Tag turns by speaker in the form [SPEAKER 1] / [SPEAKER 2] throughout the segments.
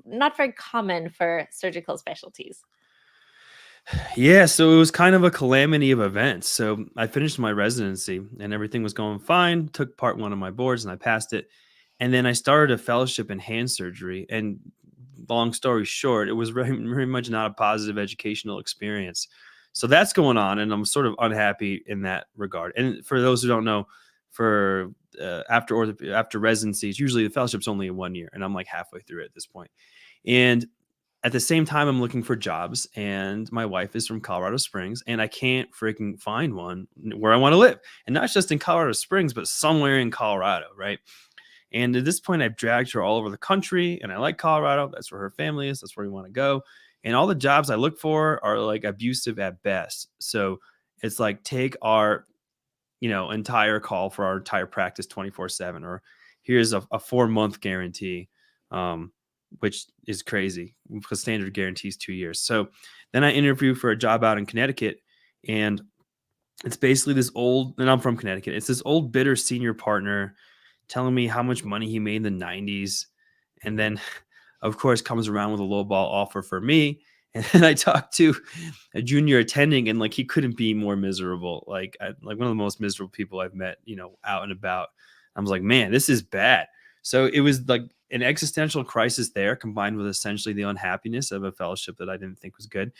[SPEAKER 1] not very common for surgical specialties.
[SPEAKER 2] Yeah, so it was kind of a calamity of events. So I finished my residency and everything was going fine. Took part one of my boards and I passed it. And then I started a fellowship in hand surgery. And long story short, it was very much not a positive educational experience. So that's going on, and I'm sort of unhappy in that regard. And for those who don't know, for after residencies, usually the fellowship's only 1 year, and I'm like halfway through it at this point. And at the same time, I'm looking for jobs, and my wife is from Colorado Springs, and I can't freaking find one where I want to live, and not just in Colorado Springs, but somewhere in Colorado, right? And at this point, I've dragged her all over the country, and I like Colorado. That's where her family is. That's where we want to go. And all the jobs I look for are like abusive at best. So it's like take our, entire call for our entire practice 24/7, or here's a 4 month guarantee, um, which is crazy because standard guarantee is 2 years. So then I interview for a job out in Connecticut, and it's basically this old, and I'm from Connecticut. It's this old bitter senior partner telling me how much money he made in the 90s. And then, of course, comes around with a low ball offer for me. And then I talked to a junior attending, and like he couldn't be more miserable. Like one of the most miserable people I've met, out and about. I was like, man, this is bad. So it was like an existential crisis there, combined with essentially the unhappiness of a fellowship that I didn't think was good,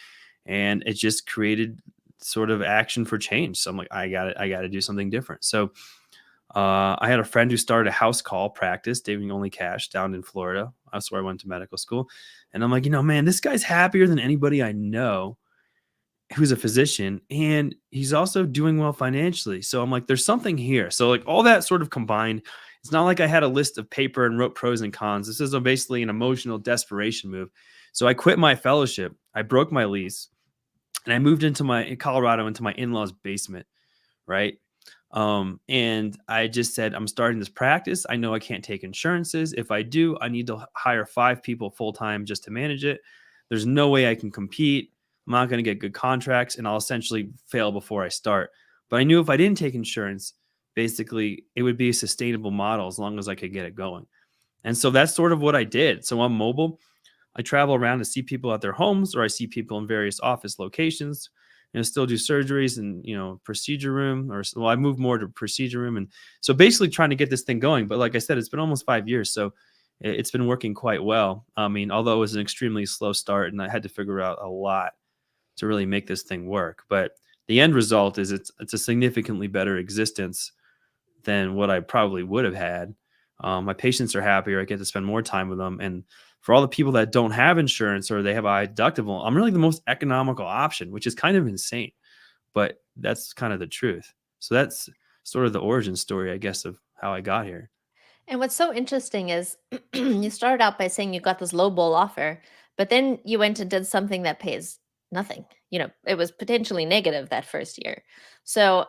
[SPEAKER 2] and it just created sort of action for change. So I'm like, I got to do something different. So I had a friend who started a house call practice, doing only cash down in Florida. That's where I went to medical school. And I'm like, man, this guy's happier than anybody I know who's a physician. And he's also doing well financially. So I'm like, there's something here. So like all that sort of combined, it's not like I had a list of paper and wrote pros and cons. This is basically an emotional desperation move. So I quit my fellowship. I broke my lease and I moved in Colorado into my in-laws basement. Right. And I just said, I'm starting this practice. I know I can't take insurances. If I do, I need to hire 5 people full time just to manage it. There's no way I can compete. I'm not going to get good contracts, and I'll essentially fail before I start. But I knew if I didn't take insurance, basically it would be a sustainable model as long as I could get it going. And so that's sort of what I did. So I'm mobile. I travel around to see people at their homes, or I see people in various office locations. Still do surgeries and procedure room, or well, I moved more to procedure room, and so basically trying to get this thing going. But like I said, it's been almost 5 years, so it's been working quite well. I mean, although it was an extremely slow start, and I had to figure out a lot to really make this thing work. But the end result is it's a significantly better existence than what I probably would have had. My patients are happier. I get to spend more time with them. And for all the people that don't have insurance or they have a high deductible, I'm really the most economical option, which is kind of insane. But that's kind of the truth. So that's sort of the origin story, I guess, of how I got here.
[SPEAKER 1] And what's so interesting is you started out by saying you got this low ball offer, but then you went and did something that pays nothing. It was potentially negative that first year. So,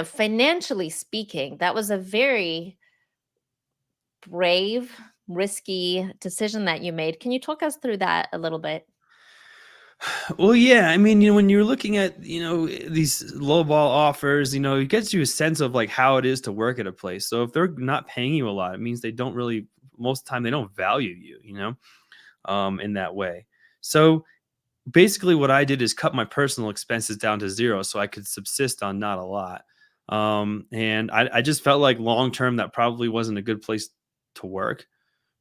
[SPEAKER 1] financially speaking, that was a very brave, risky decision that you made. Can you talk us through that a little bit?
[SPEAKER 2] Well, yeah. I mean, when you're looking at, these low ball offers, it gets you a sense of like how it is to work at a place. So if they're not paying you a lot, it means they don't really, most of the time, they don't value you, in that way. So basically what I did is cut my personal expenses down to zero so I could subsist on not a lot. And I just felt like long term that probably wasn't a good place to work.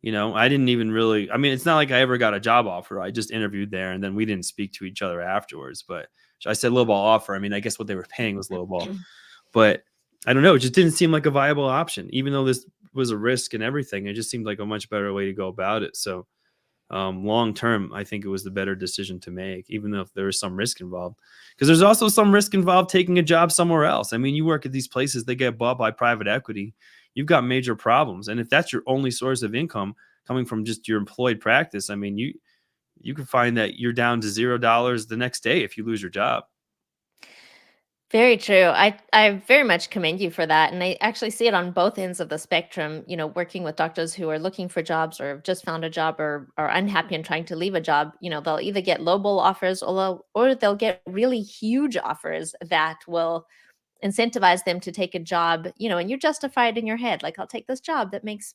[SPEAKER 2] I didn't even really, I mean, it's not like I ever got a job offer. I just interviewed there and then we didn't speak to each other afterwards. But I said lowball offer. I mean, I guess what they were paying was lowball, but I don't know. It just didn't seem like a viable option, even though this was a risk and everything. It just seemed like a much better way to go about it. So long term, I think it was the better decision to make, even though there was some risk involved. Because there's also some risk involved taking a job somewhere else. I mean, you work at these places, they get bought by private equity. You've got major problems. And if that's your only source of income coming from just your employed practice, I mean, you can find that you're down to $0 the next day if you lose your job.
[SPEAKER 1] Very true. I very much commend you for that. And I actually see it on both ends of the spectrum, working with doctors who are looking for jobs or have just found a job or are unhappy and trying to leave a job. They'll either get lowball offers or they'll get really huge offers that will incentivize them to take a job, and you justify it in your head. Like, I'll take this job that makes,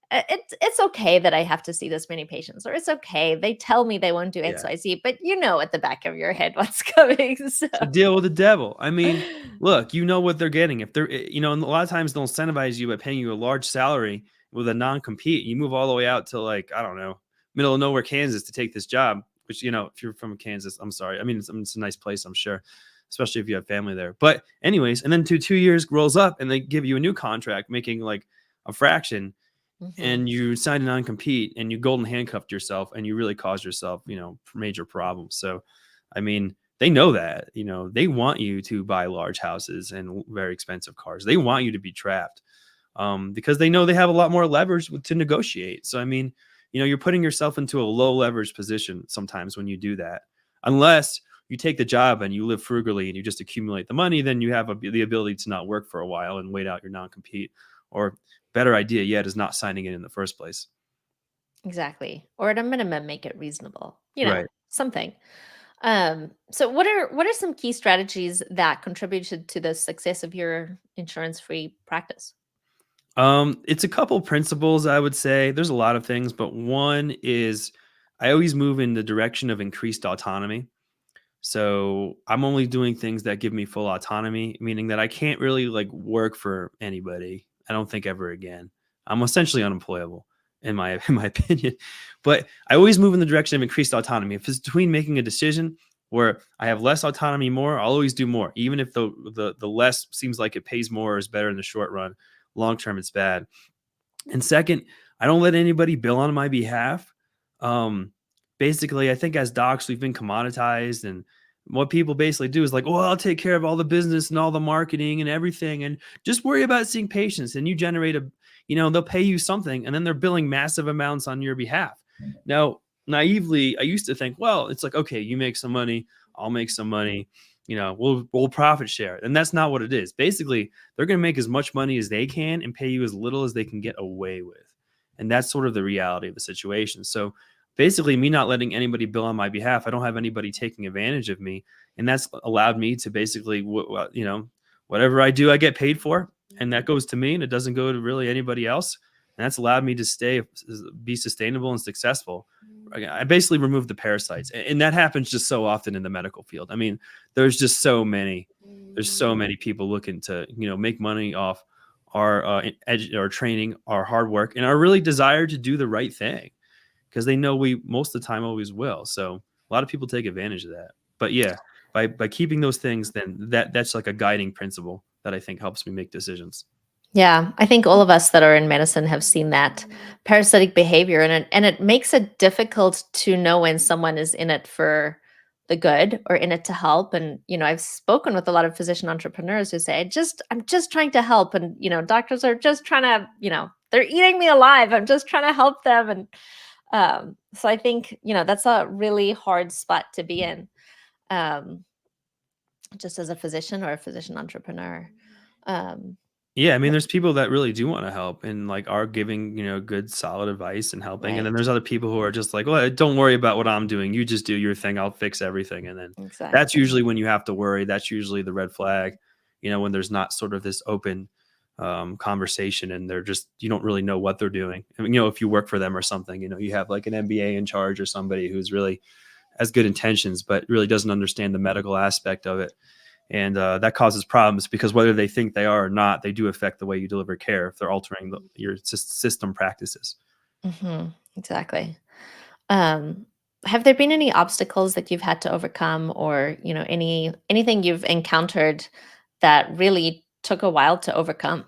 [SPEAKER 1] It's okay that I have to see this many patients, or it's okay. They tell me they won't do
[SPEAKER 2] Yeah.
[SPEAKER 1] XYZ, but you know at the back of your head what's coming. So
[SPEAKER 2] To deal with the devil. I mean, look, you know what they're getting. If they're, and a lot of times they'll incentivize you by paying you a large salary with a non-compete. You move all the way out to, like, I don't know, middle of nowhere, Kansas, to take this job, which, if you're from Kansas, I'm sorry. I mean, it's a nice place, I'm sure, especially if you have family there. But anyways, and then 2 years rolls up and they give you a new contract making like a fraction,
[SPEAKER 1] Mhm.
[SPEAKER 2] and you signed a non-compete and you golden handcuffed yourself and you really caused yourself, major problems. So, I mean, they know that, they want you to buy large houses and very expensive cars. They want you to be trapped, because they know they have a lot more leverage to negotiate. So, I mean, you're putting yourself into a low leverage position sometimes when you do that, unless you take the job and you live frugally and you just accumulate the money, then you have the ability to not work for a while and wait out your non-compete. Or better idea yet is not signing it in the first place.
[SPEAKER 1] Exactly. Or at a minimum, make it reasonable.
[SPEAKER 2] Right.
[SPEAKER 1] Something. So what are some key strategies that contributed to the success of your insurance-free practice?
[SPEAKER 2] It's a couple principles, I would say. There's a lot of things, but one is I always move in the direction of increased autonomy. So I'm only doing things that give me full autonomy, meaning that I can't really like work for anybody. I don't think ever again. I'm essentially unemployable in my in my opinion. But I always move in the direction of increased autonomy. If it's between making a decision where I have less autonomy more, I'll always do more, even if the less seems like it pays more or is better in the short run. Long term, it's bad. And second, I don't let anybody bill on my behalf. Um, Basically, I think as docs, we've been commoditized, and what people basically do is like, "Oh, I'll take care of all the business and all the marketing and everything, and just worry about seeing patients." And you generate they'll pay you something, and then they're billing massive amounts on your behalf. Now, naively, I used to think, well, it's like, okay, you make some money, I'll make some money, we'll profit share, and that's not what it is. Basically, they're going to make as much money as they can and pay you as little as they can get away with. And that's sort of the reality of the situation. So basically, me not letting anybody bill on my behalf, I don't have anybody taking advantage of me. And that's allowed me to basically, whatever I do, I get paid for. And that goes to me and it doesn't go to really anybody else. And that's allowed me to be sustainable and successful. I basically removed the parasites. And that happens just so often in the medical field. I mean, there's just there's so many people looking to make money off our training, our hard work, and our really desire to do the right thing, because they know we most of the time always will. So a lot of people take advantage of that. But yeah, by keeping those things, then that's like a guiding principle that I think helps me make decisions.
[SPEAKER 1] Yeah, I think all of us that are in medicine have seen that parasitic behavior, and it makes it difficult to know when someone is in it for the good or in it to help. And I've spoken with a lot of physician entrepreneurs who say, I'm just trying to help, and doctors are just trying to, they're eating me alive. I'm just trying to help them, and so I think that's a really hard spot to be in, um, just as a physician or a physician entrepreneur. Um,
[SPEAKER 2] Yeah, I mean, there's people that really do want to help and like are giving, good solid advice and helping. And then
[SPEAKER 1] right.
[SPEAKER 2] there's other people who are just like, well, don't worry about what I'm doing. You just do your thing. I'll fix everything. And then that's
[SPEAKER 1] Exactly.
[SPEAKER 2] usually when you have to worry. That's usually the red flag, when there's not sort of this open conversation and they're just, you don't really know what they're doing. I mean, if you work for them or something, you have like an MBA in charge or somebody who's really has good intentions, but really doesn't understand the medical aspect of it. And that causes problems because whether they think they are or not, they do affect the way you deliver care if they're altering your system practices.
[SPEAKER 1] Exactly. Um, have there been any obstacles that you've had to overcome, or anything you've encountered that really took a while to overcome?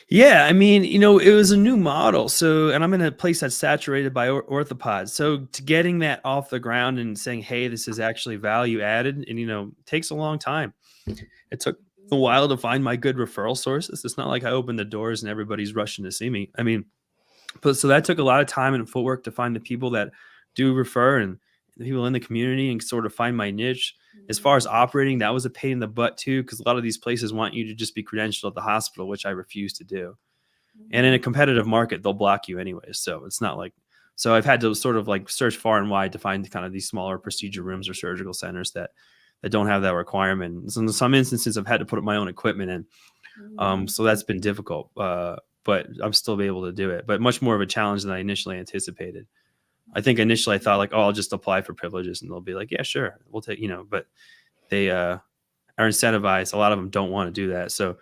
[SPEAKER 2] Yeah, I mean, it was a new model. So, and I'm in a place that's saturated by orthopods. So, to getting that off the ground and saying, hey, this is actually value added, and, takes a long time. It took a while to find my good referral sources. It's not like I opened the doors and everybody's rushing to see me. I mean, but so that took a lot of time and footwork to find the people that do refer and the people in the community and sort of find my niche. As far as operating, that was a pain in the butt too, because a lot of these places want you to just be credentialed at the hospital, which I refuse to do. And in a competitive market, they'll block you anyways. So it's not like, so I've had to sort of like search far and wide to find kind of these smaller procedure rooms or surgical centers that don't have that requirement. So in some instances, I've had to put up my own equipment in. So that's been difficult. but I'm still be able to do it. But much more of a challenge than I initially anticipated. I think initially I thought like, oh, I'll just apply for privileges and they'll be like, yeah, sure, we'll take, but they are incentivized. A lot of them don't want to do that. So,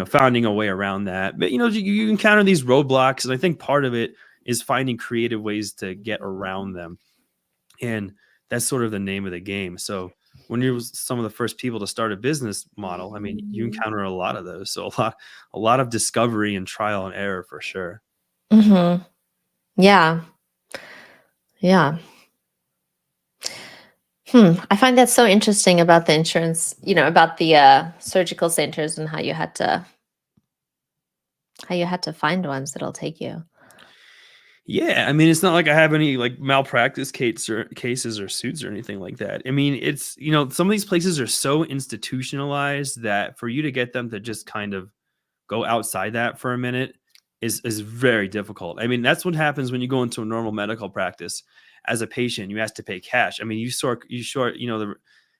[SPEAKER 2] finding a way around that. But, you encounter these roadblocks. And I think part of it is finding creative ways to get around them. And that's sort of the name of the game. So when you're some of the first people to start a business model, I mean, you encounter a lot of those. So a lot of discovery and trial and error for sure.
[SPEAKER 1] Mhm. Yeah. Yeah. I find that so interesting about the insurance, about the surgical centers and how you had to find ones that'll take you.
[SPEAKER 2] Yeah, I mean, it's not like I have any like malpractice cases or suits or anything like that. I mean, it's some of these places are so institutionalized that for you to get them to just kind of go outside that for a minute is very difficult. I mean, that's what happens when you go into a normal medical practice. As a patient, you ask to pay cash. I mean, the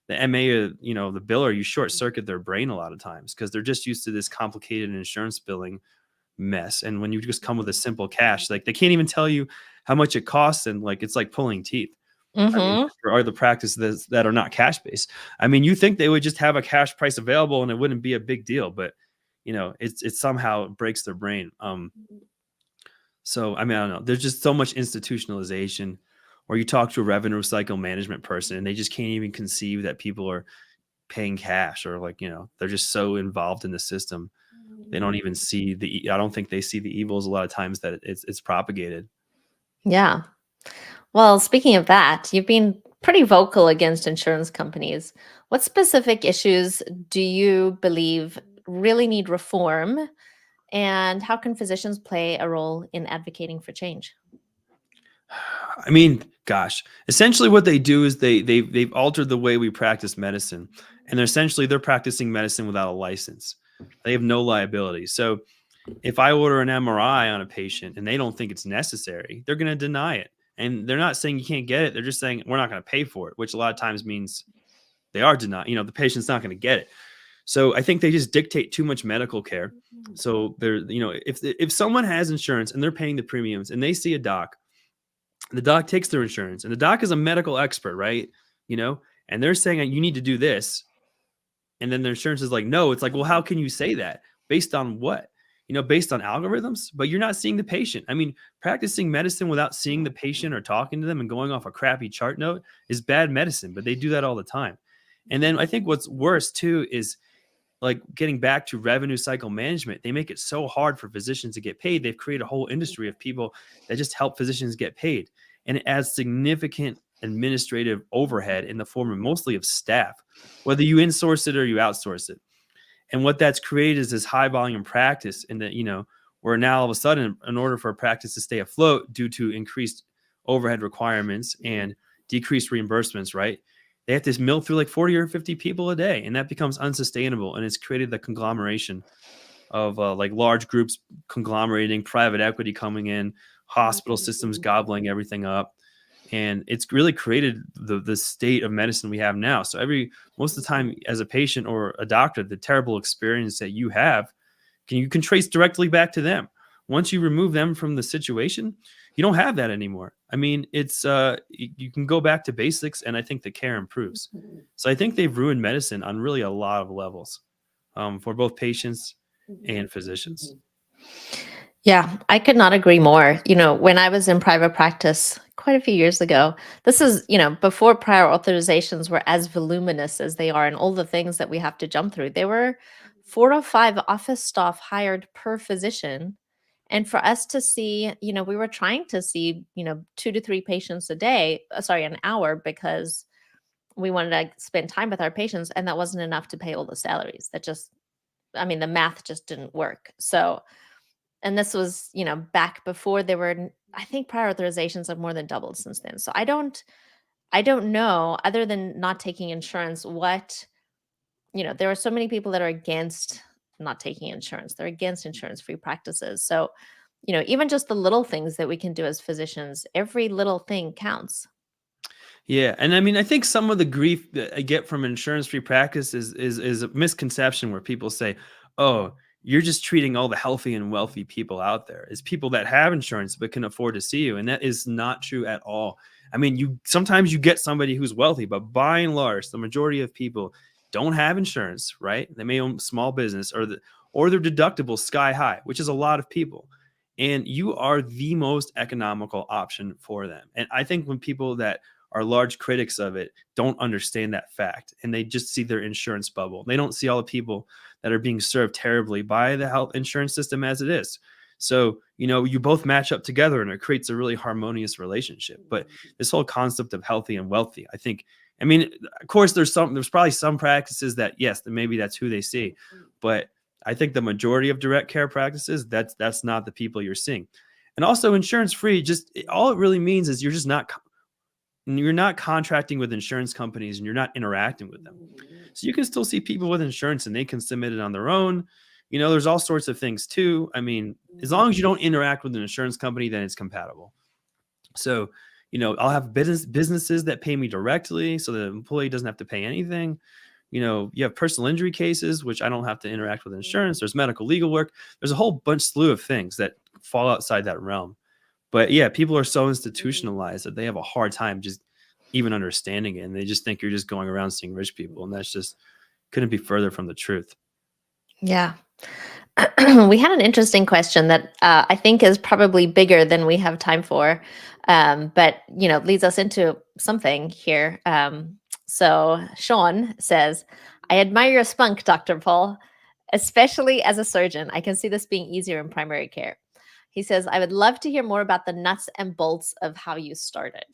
[SPEAKER 2] MA or the biller, you short circuit their brain a lot of times because they're just used to this complicated insurance billing mess. And when you just come with a simple cash, like they can't even tell you how much it costs, and like it's like pulling teeth. I mean,
[SPEAKER 1] Mhm.
[SPEAKER 2] for other practices that are not cash based. I mean, you think they would just have a cash price available and it wouldn't be a big deal, but it somehow breaks their brain. So I mean, I don't know. There's just so much institutionalization. Or you talk to a revenue cycle management person and they just can't even conceive that people are paying cash, or like, they're just so involved in the system. They don't even see I don't think they see the evils a lot of times that it's propagated.
[SPEAKER 1] Yeah. Well, speaking of that, you've been pretty vocal against insurance companies. What specific issues do you believe really need reform, and how can physicians play a role in advocating for change?
[SPEAKER 2] I mean, gosh, essentially what they do is they've altered the way we practice medicine, and they're practicing medicine without a license. They have no liability. So if I order an MRI on a patient and they don't think it's necessary, they're going to deny it. And they're not saying you can't get it. They're just saying we're not going to pay for it, which a lot of times means they are denied. The patient's not going to get it. So I think they just dictate too much medical care. So if someone has insurance and they're paying the premiums and they see a doc, the doc takes their insurance and the doc is a medical expert, right? And they're saying you need to do this, and then the insurance is like, no. It's like, well, how can you say that? Based on what? Based on algorithms, but you're not seeing the patient. I mean, practicing medicine without seeing the patient or talking to them and going off a crappy chart note is bad medicine, but they do that all the time. And then I think what's worse too is like getting back to revenue cycle management. They make it so hard for physicians to get paid. They've created a whole industry of people that just help physicians get paid. And it adds significant administrative overhead in the form of mostly of staff, whether you insource it or you outsource it. And what that's created is this high volume practice, and that, where now all of a sudden, in order for a practice to stay afloat due to increased overhead requirements and decreased reimbursements, right? They have to mill through like 40 or 50 people a day, and that becomes unsustainable. And it's created the conglomeration of like large groups conglomerating, private equity coming in, hospital systems gobbling everything up. And it's really created the state of medicine we have now. So most of the time as a patient or a doctor, the terrible experience that you have, you can trace directly back to them. Once you remove them from the situation, you don't have that anymore. I mean, it's you can go back to basics, and I think the care improves. So I think they've ruined medicine on really a lot of levels, for both patients and physicians.
[SPEAKER 1] Yeah, I could not agree more. When I was in private practice quite a few years ago, this is, before prior authorizations were as voluminous as they are and all the things that we have to jump through. There were 4 or 5 office staff hired per physician. And for us to see, we were trying to see, 2 to 3 patients a day, sorry, an hour, because we wanted to spend time with our patients. And that wasn't enough to pay all the salaries. The math just didn't work. So, and this was, back before there were, I think prior authorizations have more than doubled since then. So I don't know, other than not taking insurance, there are so many people that are against not taking insurance. They're against insurance-free practices. So, even just the little things that we can do as physicians, every little thing counts.
[SPEAKER 2] Yeah, and I mean, I think some of the grief that I get from insurance-free practice is a misconception where people say, "Oh, you're just treating all the healthy and wealthy people out there as people that have insurance but can afford to see you. And that is not true at all. I mean, you sometimes you get somebody who's wealthy, but by and large, the majority of people don't have insurance, right? They may own small business, or their deductible sky high, which is a lot of people. And you are the most economical option for them. And I think when people that are large critics of it don't understand that fact, and they just see their insurance bubble. They don't see all the people that are being served terribly by the health insurance system as it is. So, you both match up together and it creates a really harmonious relationship. But this whole concept of healthy and wealthy, I mean, of course, there's probably some practices that, yes, maybe that's who they see. But I think the majority of direct care practices, that's not the people you're seeing. And also insurance free, just all it really means is you're not contracting with insurance companies and you're not interacting with them. So you can still see people with insurance and they can submit it on their own. There's all sorts of things too. I mean, as long as you don't interact with an insurance company, then it's compatible. So, I'll have businesses that pay me directly so the employee doesn't have to pay anything. You have personal injury cases, which I don't have to interact with insurance. There's medical legal work. There's a whole slew of things that fall outside that realm. But yeah, people are so institutionalized that they have a hard time just even understanding it. And they just think you're just going around seeing rich people. And that's just couldn't be further from the truth.
[SPEAKER 1] Yeah. We had an interesting question that I think is probably bigger than we have time for, but leads us into something here. So Sean says, "I admire your spunk, Dr. Paull, especially as a surgeon. I can see this being easier in primary care." He says, "I would love to hear more about the nuts and bolts of how you started."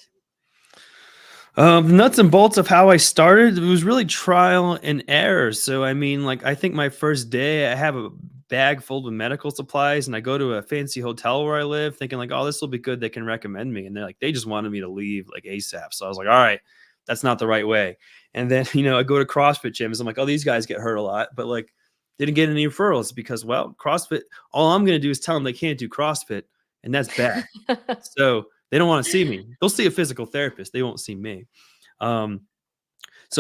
[SPEAKER 2] Nuts and bolts of how I started, it was really trial and error. So, I mean, I think my first day, I have a bag full with medical supplies, and I go to a fancy hotel where I live, thinking oh, this will be good. They can recommend me, and they just wanted me to leave ASAP. So I was like, all right, that's not the right way. And then I go to CrossFit gyms. I'm like, oh, these guys get hurt a lot, but didn't get any referrals because, well, CrossFit. All I'm going to do is tell them they can't do CrossFit, and that's bad. So they don't want to see me. They'll see a physical therapist. They won't see me. So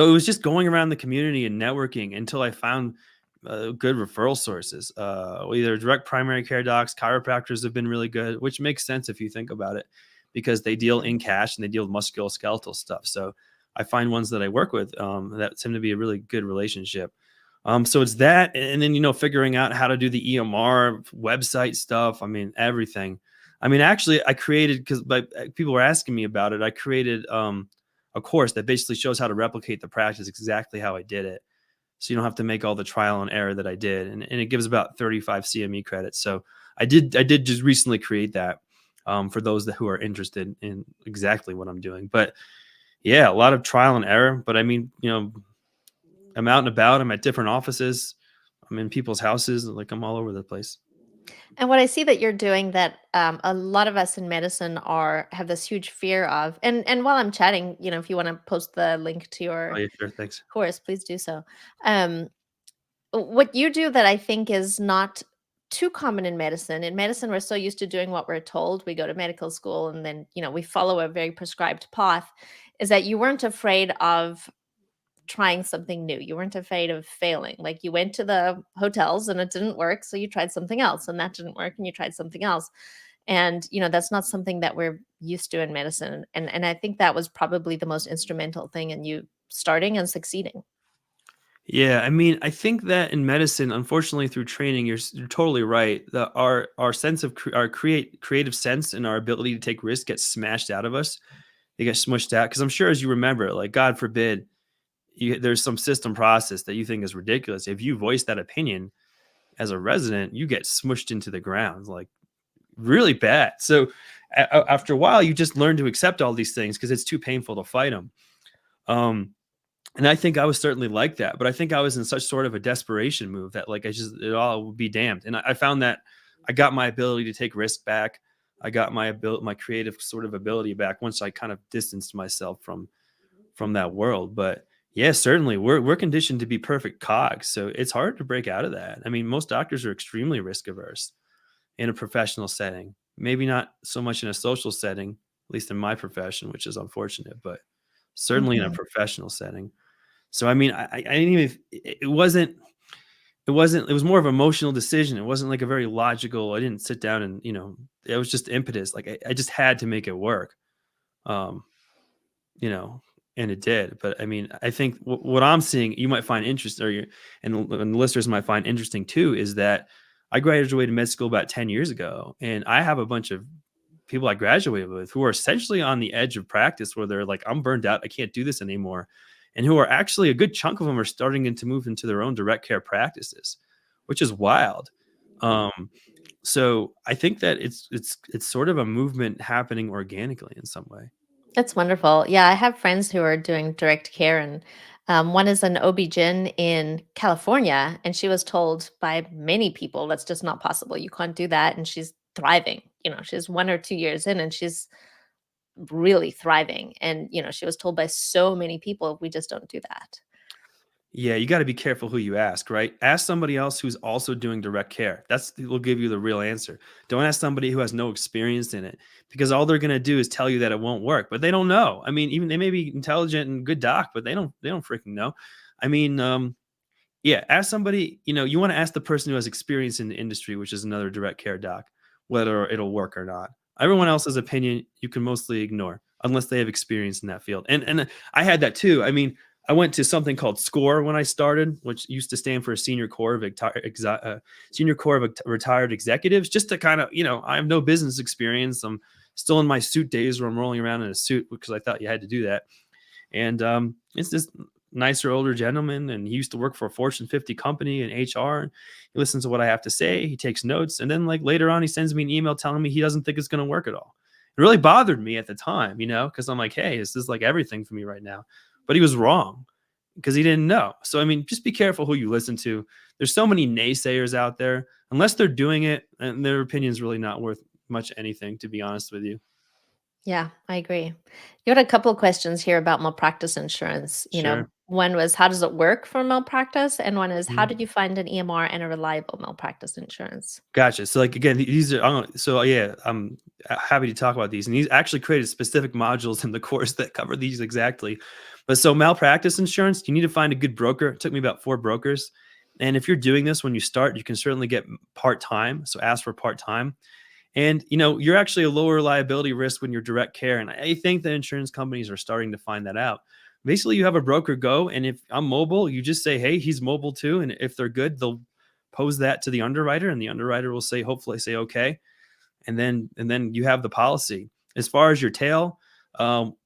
[SPEAKER 2] it was just going around the community and networking until I found good referral sources. Either direct primary care docs, chiropractors have been really good, which makes sense if you think about it, because they deal in cash and they deal with musculoskeletal stuff. So I find ones that I work with that seem to be a really good relationship. So it's that, and then figuring out how to do the EMR website stuff. I mean, everything. I mean, actually, I created, because people were asking me about it. I created a course that basically shows how to replicate the practice exactly how I did it, so you don't have to make all the trial and error that I did, and it gives about 35 CME credits. So I did just recently create that for those who are interested in exactly what I'm doing. But yeah, a lot of trial and error. But I mean, I'm out and about. I'm at different offices. I'm in people's houses. I'm all over the place.
[SPEAKER 1] And what I see that you're doing that a lot of us in medicine have this huge fear of, and while I'm chatting, if you want to post the link to
[SPEAKER 2] Oh
[SPEAKER 1] your
[SPEAKER 2] yeah, sure. Thanks.
[SPEAKER 1] course, please do so. What you do that I think is not too common in medicine. In medicine, we're so used to doing what we're told. We go to medical school and then, we follow a very prescribed path, is that you weren't afraid of trying something new. You weren't afraid of failing. Like, you went to the hotels and it didn't work, so you tried something else, and that didn't work and you tried something else. And that's not something that we're used to in medicine. And I think that was probably the most instrumental thing in you starting and succeeding.
[SPEAKER 2] Yeah, I mean, I think that in medicine, unfortunately, through training, you're totally right. Our sense of our creative sense and our ability to take risks gets smashed out of us. They get smushed out because I'm sure, as you remember, God forbid, there's some system process that you think is ridiculous. If you voice that opinion as a resident, you get smushed into the ground, really bad. So after a while, you just learn to accept all these things because it's too painful to fight them. And I think I was certainly like that, but I think I was in such sort of a desperation move that it all would be damned. And I found that I got my ability to take risk back. I got my creative sort of ability back once I kind of distanced myself from that world. But yeah, certainly we're conditioned to be perfect cogs. So it's hard to break out of that. I mean, most doctors are extremely risk averse in a professional setting, maybe not so much in a social setting, at least in my profession, which is unfortunate, but certainly in a
[SPEAKER 1] Mhm.
[SPEAKER 2] professional setting. So, I mean, I didn't even, it wasn't, it was more of an emotional decision. It wasn't like a very logical. I didn't sit down and, it was just impetus. Like I just had to make it work. Um, you know, and it did. But I mean, I think what I'm seeing, you might find interesting, and the listeners might find interesting too, is that I graduated med school about 10 years ago, and I have a bunch of people I graduated with who are essentially on the edge of practice where they're like, I'm burned out, I can't do this anymore. And who are actually a good chunk of them are starting to move into their own direct care practices, which is wild. Um, so I think that it's sort of a movement happening organically in some way.
[SPEAKER 1] That's wonderful. Yeah, I have friends who are doing direct care, and one is an OB-GYN in California, and she was told by many people that's just not possible. You can't do that, and she's thriving. She's 1 or 2 years in, and she's really thriving. And she was told by so many people, we just don't do that.
[SPEAKER 2] Yeah, you got to be careful who you ask, right? Ask somebody else who's also doing direct care. That's will give you the real answer. Don't ask somebody who has no experience in it, because all they're going to do is tell you that it won't work, but they don't know. I mean, even they may be intelligent and good doc, but they don't freaking know. I mean, yeah, ask somebody, you want to ask the person who has experience in the industry, which is another direct care doc, whether it'll work or not. Everyone else's opinion you can mostly ignore unless they have experience in that field. And I had that too. I mean, I went to something called SCORE when I started, which used to stand for Senior Corps of Retired Executives, just to kind of, I have no business experience. I'm still in my suit days where I'm rolling around in a suit because I thought you had to do that. And it's this nicer older gentleman, and he used to work for a Fortune 50 company in HR. And he listens to what I have to say. He takes notes. And then like later on, he sends me an email telling me he doesn't think it's going to work at all. It really bothered me at the time, because I'm like, hey, this is like everything for me right now. But he was wrong because he didn't know. So, I mean, just be careful who you listen to. There's so many naysayers out there. Unless they're doing it, and their opinion is really not worth much anything, to be honest with you.
[SPEAKER 1] Yeah, I agree. You had a couple of questions here about malpractice insurance.
[SPEAKER 2] Sure.
[SPEAKER 1] One was, how does it work for malpractice? And one is, how
[SPEAKER 2] Mhm.
[SPEAKER 1] did you find an EMR and a reliable malpractice insurance?
[SPEAKER 2] Gotcha. So, like again, these are so yeah, I'm happy to talk about these. And he's actually created specific modules in the course that cover these exactly. But so malpractice insurance, you need to find a good broker. It took me about 4 brokers. And if you're doing this when you start, you can certainly get part time. So ask for part time. And you're actually a lower liability risk when you're direct care. And I think the insurance companies are starting to find that out. Basically, you have a broker go, and if I'm mobile, you just say, hey, he's mobile too. And if they're good, they'll pose that to the underwriter, and the underwriter will hopefully say okay. And then you have the policy. As far as your tail,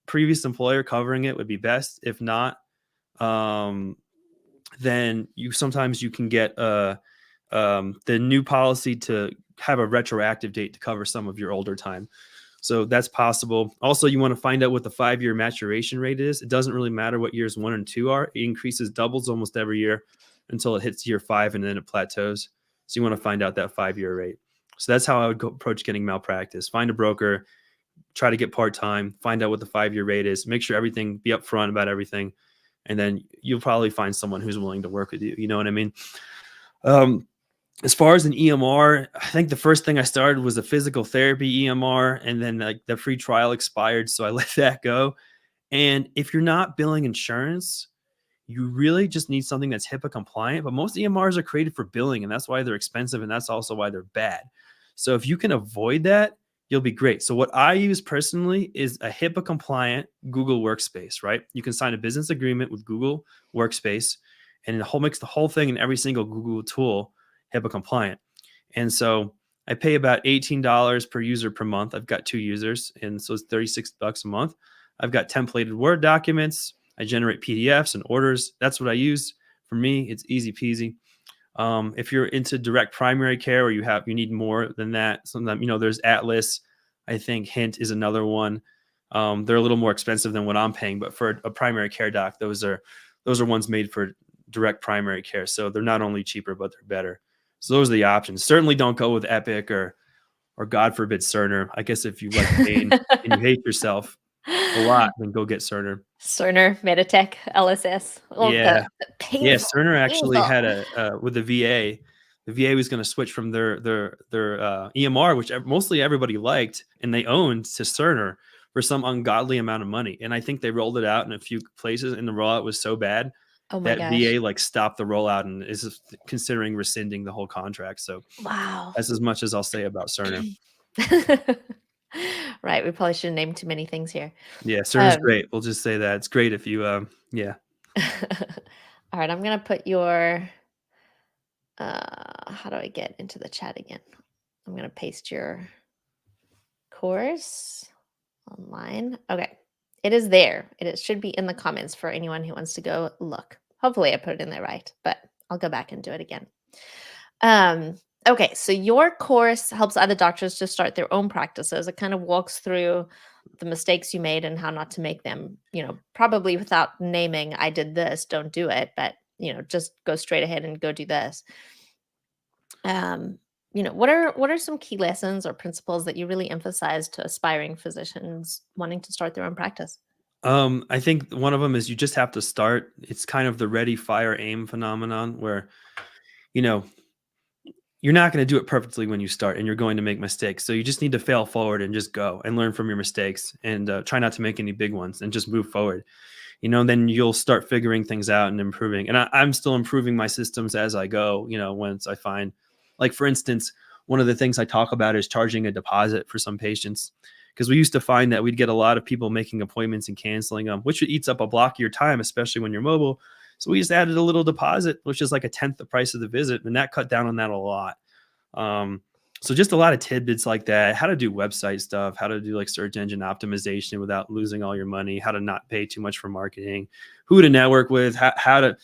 [SPEAKER 2] previous employer covering it would be best. If not, um, then sometimes you can get the new policy to have a retroactive date to cover some of your older time. So that's possible. Also, you want to find out what the 5-year maturation rate is. It doesn't really matter what years 1 and 2 are. It increases, doubles almost every year until it hits year 5, and then it plateaus. So you want to find out that 5-year rate. So that's how I would approach getting malpractice. Find a broker, try to get part-time, find out what the 5-year rate is, make sure be upfront about everything. And then you'll probably find someone who's willing to work with you. You know what I mean? Um, as far as an EMR, I think the first thing I started was a physical therapy EMR, and then like the free trial expired, so I let that go. And if you're not billing insurance, you really just need something that's HIPAA compliant. But most EMRs are created for billing, and that's why they're expensive, and that's also why they're bad. So if you can avoid that, you'll be great. So what I use personally is a HIPAA compliant Google Workspace, right? You can sign a business agreement with Google Workspace, and it makes the whole thing in every single Google tool HIPAA compliant. And so I pay about $18 per user per month. I've got 2 users, and so it's $36 a month. I've got templated Word documents. I generate PDFs and orders. That's what I use. For me, it's easy peasy. If you're into direct primary care, or you need more than that, sometimes there's Atlas. I think Hint is another one. They're a little more expensive than what I'm paying, but for a primary care doc, those are ones made for direct primary care. So they're not only cheaper, but they're better. So those are the options. Certainly don't go with Epic or God forbid Cerner. I guess if you like pain and you hate yourself a lot, then go get Cerner.
[SPEAKER 1] Cerner, Meditech, LSS. Oh,
[SPEAKER 2] Yeah.
[SPEAKER 1] the
[SPEAKER 2] Yeah,
[SPEAKER 1] painful,
[SPEAKER 2] Cerner actually
[SPEAKER 1] painful.
[SPEAKER 2] had with the VA. The VA was going to switch from their EMR, which mostly everybody liked and they owned, to Cerner for some ungodly amount of money. And I think they rolled it out in a few places, and the rollout was so bad
[SPEAKER 1] Oh my
[SPEAKER 2] that
[SPEAKER 1] gosh.
[SPEAKER 2] VA like stopped the rollout and is considering rescinding the whole contract. So
[SPEAKER 1] Wow.
[SPEAKER 2] that's as much as I'll say about Cerner.
[SPEAKER 1] Right, we probably shouldn't name too many things here.
[SPEAKER 2] Yeah, Cerner's
[SPEAKER 1] Um,
[SPEAKER 2] great. We'll just say that it's great if you, yeah.
[SPEAKER 1] all right, I'm gonna put your how do I get into the chat again? I'm gonna paste your course online. Okay. It is there. Should be in the comments for anyone who wants to go look. Hopefully I put it in there right, but I'll go back and do it again. Um, okay, so your course helps other doctors to start their own practices. It kind of walks through the mistakes you made and how not to make them, probably without naming, I did this, don't do it, but, just go straight ahead and go do this. Um, what are some key lessons or principles that you really emphasize to aspiring physicians wanting to start their own practice?
[SPEAKER 2] I think one of them is you just have to start. It's kind of the ready, fire, aim phenomenon where, you know, you're not going to do it perfectly when you start and you're going to make mistakes. So you just need to fail forward and just go and learn from your mistakes and try not to make any big ones and just move forward. Then you'll start figuring things out and improving. And I'm still improving my systems as I go, once I find, like, for instance, one of the things I talk about is charging a deposit for some patients. Because we used to find that we'd get a lot of people making appointments and canceling them, which eats up a block of your time, especially when you're mobile. So we just added a little deposit, which is like a tenth the price of the visit. And that cut down on that a lot. Um, so just a lot of tidbits like that, how to do website stuff, how to do like search engine optimization without losing all your money, how to not pay too much for marketing, who to network with, how to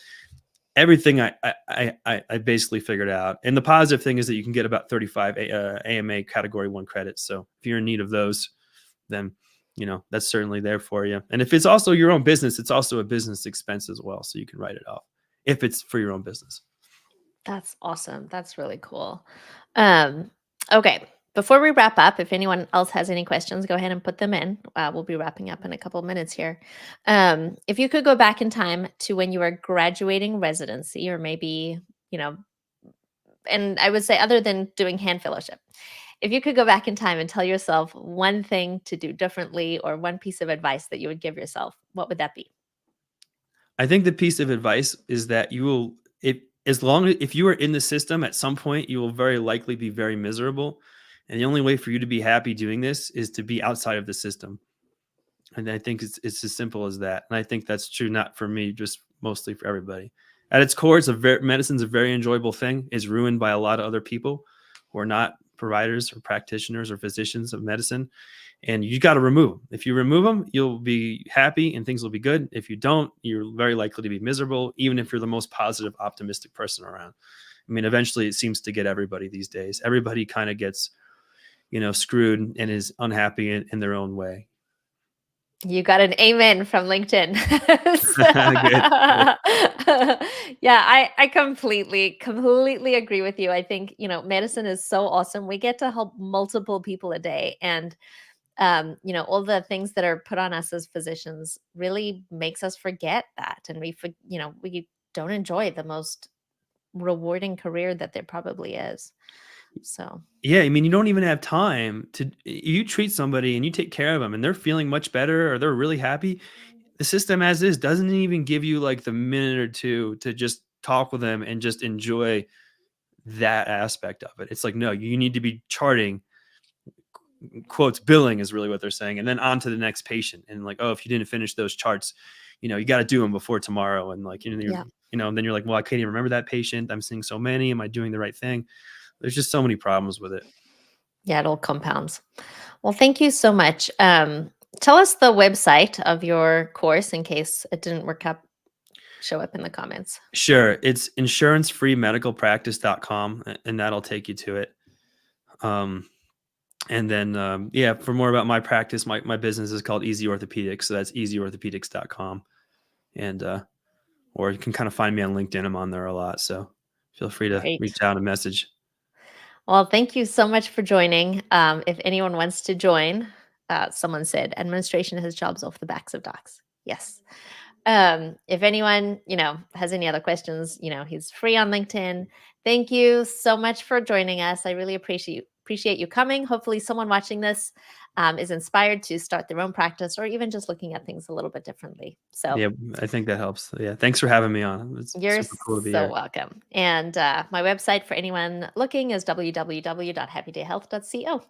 [SPEAKER 2] everything I basically figured out. And the positive thing is that you can get about 35 AMA category 1 credits. So if you're in need of those, then that's certainly there for you. And if it's also your own business, it's also a business expense as well. So you can write it off if it's for your own business.
[SPEAKER 1] That's awesome. That's really cool. Um, okay. Before we wrap up, if anyone else has any questions, go ahead and put them in. We'll be wrapping up in a couple of minutes here. If you could go back in time to when you were graduating residency, or maybe, you know, and I would say other than doing hand fellowship, if you could go back in time and tell yourself one thing to do differently or one piece of advice that you would give yourself, what would that be?
[SPEAKER 2] I think the piece of advice is that you will, if you are in the system at some point, you will very likely be very miserable. And the only way for you to be happy doing this is to be outside of the system. And I think it's as simple as that. And I think that's true not for me, just mostly for everybody. At its core, medicine's a very enjoyable thing. It's ruined by a lot of other people who are not providers or practitioners or physicians of medicine. And you got to remove them. If you remove them, you'll be happy and things will be good. If you don't, you're very likely to be miserable, even if you're the most positive, optimistic person around. I mean, eventually it seems to get everybody these days. Everybody kind of gets, screwed and is unhappy in their own way.
[SPEAKER 1] You got an amen from LinkedIn.
[SPEAKER 2] Good. Good.
[SPEAKER 1] Yeah, I completely agree with you. I think, medicine is so awesome. We get to help multiple people a day. And, all the things that are put on us as physicians really makes us forget that. And we don't enjoy the most rewarding career that there probably is. So,
[SPEAKER 2] Yeah, I mean, you don't even have time to you treat somebody and you take care of them and they're feeling much better or they're really happy. The system as is doesn't even give you like the minute or two to just talk with them and just enjoy that aspect of it. It's like, no, you need to be charting, quotes, billing is really what they're saying, and then on to the next patient. And like, oh, if you didn't finish those charts, you got to do them before tomorrow. And like,
[SPEAKER 1] yeah.
[SPEAKER 2] and then you're like, well, I can't even remember that patient. I'm seeing so many. Am I doing the right thing? There's just so many problems with it.
[SPEAKER 1] Yeah, it all compounds. Well, thank you so much. Tell us the website of your course in case it didn't show up in the comments.
[SPEAKER 2] Sure. It's insurancefreemedicalpractice.com and that'll take you to it. And then, yeah, for more about my practice, my business is called Easy Orthopedics. So that's easyorthopedics.com. And, or you can kind of find me on LinkedIn. I'm on there a lot. So feel free to
[SPEAKER 1] Great.
[SPEAKER 2] reach out and message.
[SPEAKER 1] Well, thank you so much for joining. If anyone wants to join, someone said administration has jobs off the backs of docs. Yes. If anyone, has any other questions, he's free on LinkedIn. Thank you so much for joining us. I really appreciate you coming. Hopefully someone watching this is inspired to start their own practice or even just looking at things a little bit differently. So
[SPEAKER 2] Yeah, I think that helps. Yeah, thanks for having me on. It's
[SPEAKER 1] you're
[SPEAKER 2] super cool to be
[SPEAKER 1] so
[SPEAKER 2] here.
[SPEAKER 1] welcome. And my website for anyone looking is www.happydayhealth.co.